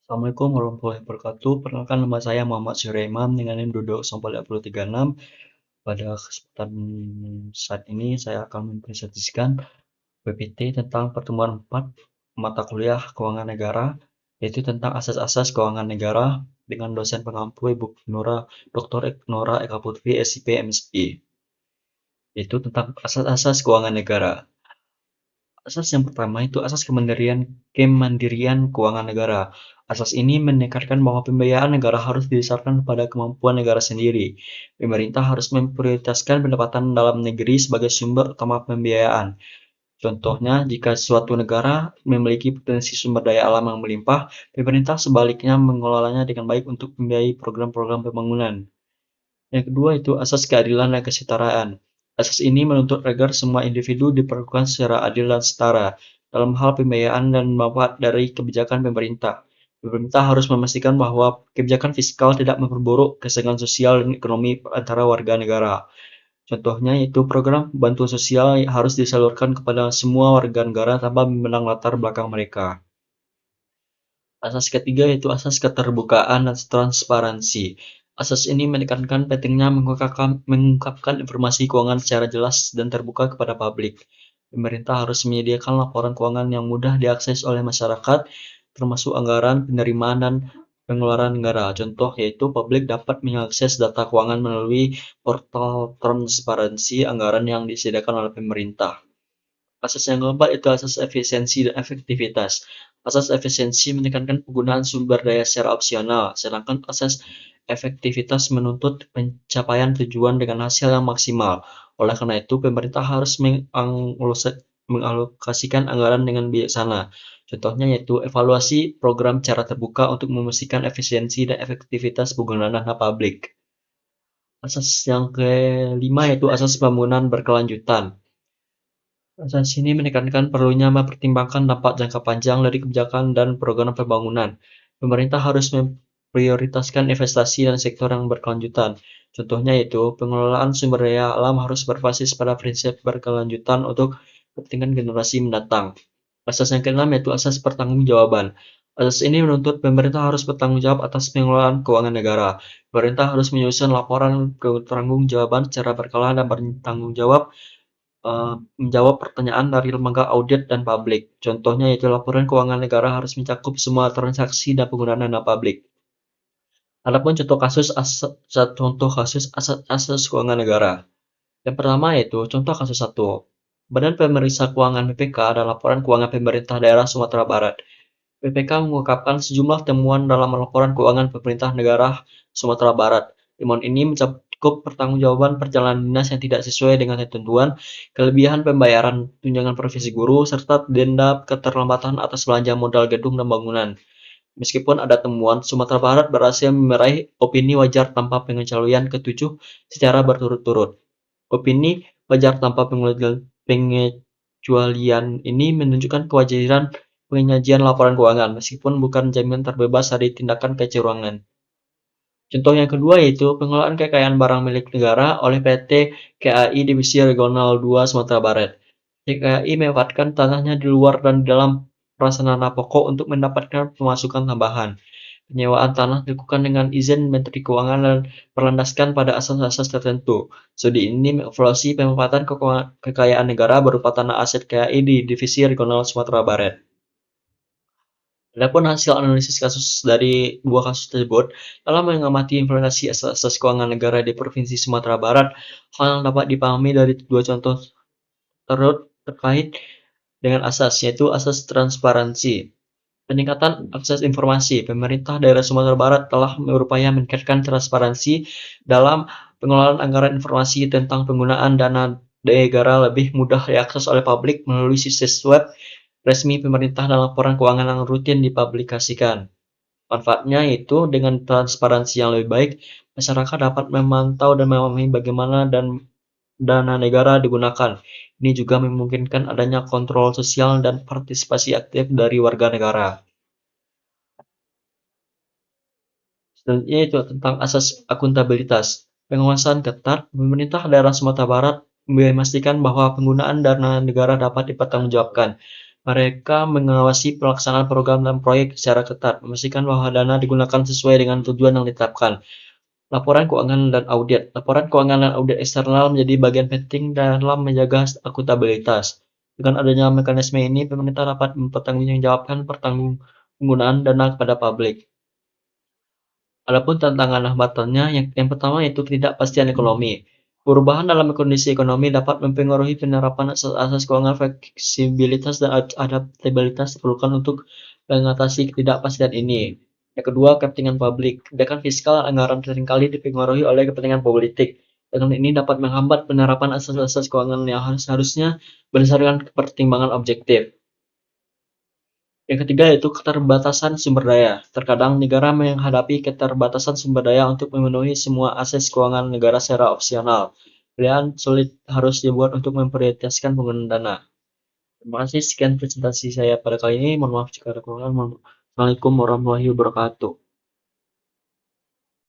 Assalamualaikum warahmatullahi wabarakatuh. Perkenalkan nama saya Muhammad Syuraiman dengan NIM duduk 9836. Pada kesempatan saat ini saya akan mempresentasikan PPT tentang pertemuan 4 mata kuliah keuangan negara, yaitu tentang asas-asas keuangan negara dengan dosen pengampu Ibu Nora Dr. Nora Eka Putri SIP MSI, yaitu tentang asas-asas keuangan negara. Asas yang pertama itu asas kemandirian keuangan negara. Asas ini menekankan bahwa pembiayaan negara harus didasarkan pada kemampuan negara sendiri. Pemerintah harus memprioritaskan pendapatan dalam negeri sebagai sumber utama pembiayaan. Contohnya, jika suatu negara memiliki potensi sumber daya alam yang melimpah, pemerintah sebaliknya mengelolanya dengan baik untuk membiayai program-program pembangunan. Yang kedua itu asas keadilan dan kesetaraan. Asas ini menuntut agar semua individu diperlakukan secara adil dan setara dalam hal pembiayaan dan manfaat dari kebijakan pemerintah. Pemerintah harus memastikan bahwa kebijakan fiskal tidak memperburuk kesenjangan sosial dan ekonomi antara warga negara. Contohnya yaitu program bantuan sosial harus disalurkan kepada semua warga negara tanpa memandang latar belakang mereka. Asas ketiga yaitu asas keterbukaan dan transparansi. Asas ini menekankan pentingnya mengungkapkan informasi keuangan secara jelas dan terbuka kepada publik. Pemerintah harus menyediakan laporan keuangan yang mudah diakses oleh masyarakat, termasuk anggaran, penerimaan, dan pengeluaran negara. Contoh yaitu publik dapat mengakses data keuangan melalui portal transparansi anggaran yang disediakan oleh pemerintah. Asas yang keempat itu asas efisiensi dan efektivitas. Asas efisiensi menekankan penggunaan sumber daya secara opsional, sedangkan asas efektivitas menuntut pencapaian tujuan dengan hasil yang maksimal. Oleh karena itu, pemerintah harus mengalokasikan anggaran dengan bijaksana. Contohnya yaitu evaluasi program cara terbuka untuk memastikan efisiensi dan efektivitas penggunaan dana publik. Asas yang kelima yaitu asas pembangunan berkelanjutan. Asas ini menekankan perlunya mempertimbangkan dampak jangka panjang dari kebijakan dan program pembangunan. Pemerintah harus memprioritaskan investasi dan sektor yang berkelanjutan. Contohnya yaitu pengelolaan sumber daya alam harus berbasis pada prinsip berkelanjutan untuk kepentingan generasi mendatang. Asas yang keenam yaitu asas pertanggungjawaban. Asas ini menuntut pemerintah harus bertanggung jawab atas pengelolaan keuangan negara. Pemerintah harus menyusun laporan pertanggungjawaban secara berkala dan bertanggung jawab menjawab pertanyaan dari lembaga audit dan publik. Contohnya yaitu laporan keuangan negara harus mencakup semua transaksi dan penggunaan dana publik. Adapun contoh kasus asas keuangan negara. Yang pertama yaitu contoh kasus 1. Badan Pemeriksa Keuangan BPK dan laporan keuangan pemerintah daerah Sumatera Barat. BPK mengungkapkan sejumlah temuan dalam laporan keuangan pemerintah negara Sumatera Barat. Temuan ini mencakup pertanggungjawaban perjalanan dinas yang tidak sesuai dengan ketentuan, kelebihan pembayaran tunjangan profesi guru, serta denda keterlambatan atas belanja modal gedung dan bangunan. Meskipun ada temuan, Sumatera Barat berhasil meraih opini wajar tanpa pengecualian ketujuh secara berturut-turut. Opini wajar tanpa pengecualian ini menunjukkan kewajaran penyajian laporan keuangan, meskipun bukan jaminan terbebas dari tindakan kecurangan. Contoh yang kedua yaitu pengelolaan kekayaan barang milik negara oleh PT KAI Divisi Regional 2 Sumatera Barat. PT KAI memanfaatkan tanahnya di luar dan di dalam prasarana pokok untuk mendapatkan pemasukan tambahan. Penyewaan tanah dilakukan dengan izin Menteri Keuangan dan berlandaskan pada asas-asas tertentu. Studi ini mengevaluasi pemanfaatan kekayaan negara berupa tanah aset KAI di Divisi Regional Sumatera Barat. Adapun hasil analisis kasus dari dua kasus tersebut, dalam mengamati implementasi asas-asas keuangan negara di Provinsi Sumatera Barat, hal yang dapat dipahami dari dua contoh terkait dengan asas, yaitu asas transparansi. Peningkatan akses informasi. Pemerintah daerah Sumatera Barat telah berupaya meningkatkan transparansi dalam pengelolaan anggaran. Informasi tentang penggunaan dana negara lebih mudah diakses oleh publik melalui situs web resmi pemerintah dan laporan keuangan yang rutin dipublikasikan. Manfaatnya yaitu dengan transparansi yang lebih baik, masyarakat dapat memantau dan memahami bagaimana dana negara digunakan. Ini juga memungkinkan adanya kontrol sosial dan partisipasi aktif dari warga negara. Selanjutnya itu tentang asas akuntabilitas. Pengawasan ketat, pemerintah daerah Sumatera Barat memastikan bahwa penggunaan dana negara dapat dipertanggungjawabkan. Mereka mengawasi pelaksanaan program dan proyek secara ketat, memastikan bahwa dana digunakan sesuai dengan tujuan yang ditetapkan. Laporan keuangan dan audit. Laporan keuangan dan audit eksternal menjadi bagian penting dalam menjaga akuntabilitas. Dengan adanya mekanisme ini, pemerintah dapat mempertanggungjawabkan penggunaan dana kepada publik. Adapun tantangan hambatannya, yang pertama yaitu ketidakpastian ekonomi. Perubahan dalam kondisi ekonomi dapat mempengaruhi penerapan asas keuangan. Fleksibilitas dan adaptabilitas diperlukan untuk mengatasi ketidakpastian ini. Yang kedua, kepentingan publik. Kebijakan fiskal anggaran seringkali dipengaruhi oleh kepentingan politik. Dengan ini dapat menghambat penerapan asas-asas keuangan yang seharusnya berdasarkan pertimbangan objektif. Yang ketiga yaitu keterbatasan sumber daya. Terkadang negara menghadapi keterbatasan sumber daya untuk memenuhi semua akses keuangan negara secara opsional. Pilihan sulit harus dibuat untuk memprioritaskan penggunaan dana. Terima kasih, sekian presentasi saya pada kali ini. Mohon maaf jika ada kekurangan. Assalamualaikum warahmatullahi wabarakatuh.